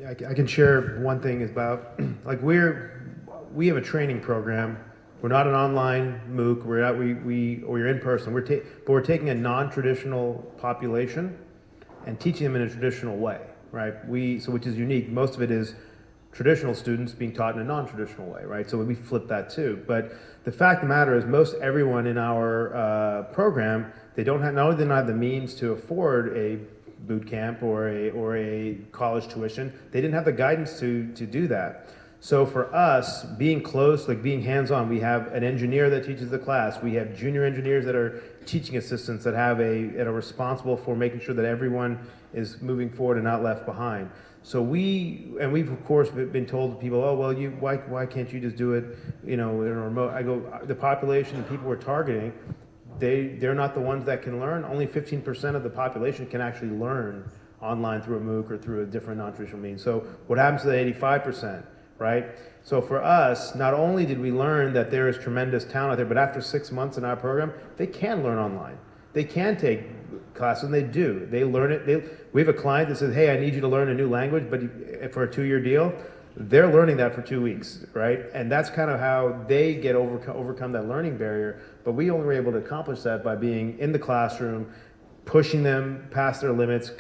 I can share one thing about, like we have a training program. We're not an online MOOC. We're in person. But we're taking a non-traditional population and teaching them in a traditional way, right? Which is unique. Most of it is traditional students being taught in a non-traditional way, right? So we flip that too. But the fact of the matter is, most everyone in our program, not only do they not have the means to afford a boot camp or a college tuition, they didn't have the guidance to do that. So for us, being close, like being hands-on, we have an engineer that teaches the class. We have junior engineers that are teaching assistants that are responsible for making sure that everyone is moving forward and not left behind. So we've of course been told to people, oh well, why can't you just do it, in a remote? I go, the population, the people we're targeting, they're not the ones that can learn. Only 15% of the population can actually learn online through a MOOC or through a different non-traditional means. So what happens to the 85%? Right? So for us, not only did we learn that there is tremendous talent out there, but after 6 months in our program, they can learn online. They can take classes, and they do. They learn it. We have a client that says, hey, I need you to learn a new language, but for a 2-year deal, they're learning that for 2 weeks, right? And that's kind of how they get overcome that learning barrier. But we only were able to accomplish that by being in the classroom, pushing them past their limits,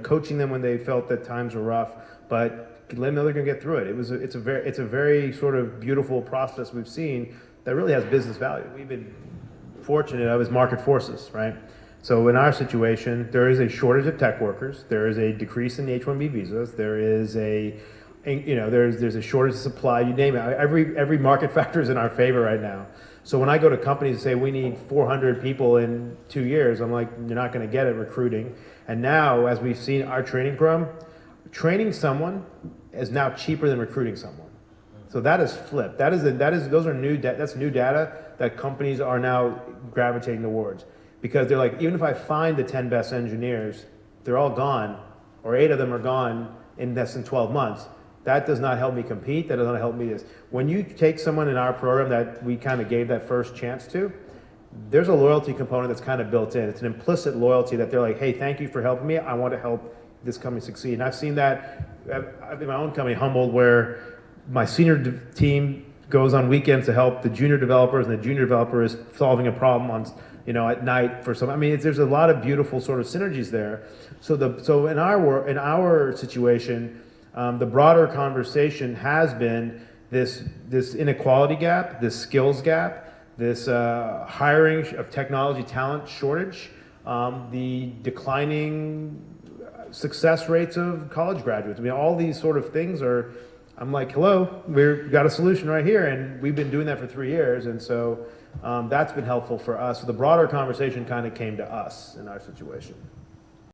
coaching them when they felt that times were rough, but let them know they're going to get through it. It's a very sort of beautiful process we've seen that really has business value. We've been fortunate of market forces, right? So in our situation, there is a shortage of tech workers. There is a decrease in the H-1B visas. There is there's a shortage of supply. You name it. Every market factor is in our favor right now. So when I go to companies and say we need 400 people in 2 years, I'm like, you're not going to get it recruiting. And now, as we've seen our training program, training someone is now cheaper than recruiting someone. So that is flipped. That's new data that companies are now gravitating towards, because they're like, even if I find the 10 best engineers, they're all gone, or 8 of them are gone in less than 12 months. That does not help me compete. That does not help me this. When you take someone in our program that we kind of gave that first chance to, there's a loyalty component that's kind of built in. It's an implicit loyalty that they're like, hey, thank you for helping me. I want to help this company succeed. And I've seen that in my own company, Humboldt, where my senior team goes on weekends to help the junior developers, and the junior developer is solving a problem on, at night for some. I mean, there's a lot of beautiful sort of synergies there. So in our situation, the broader conversation has been this inequality gap, this skills gap, this hiring of technology talent shortage, the declining success rates of college graduates. I mean, all these sort of things I'm like, hello, we've got a solution right here, and we've been doing that for 3 years, and so that's been helpful for us. So the broader conversation kind of came to us in our situation.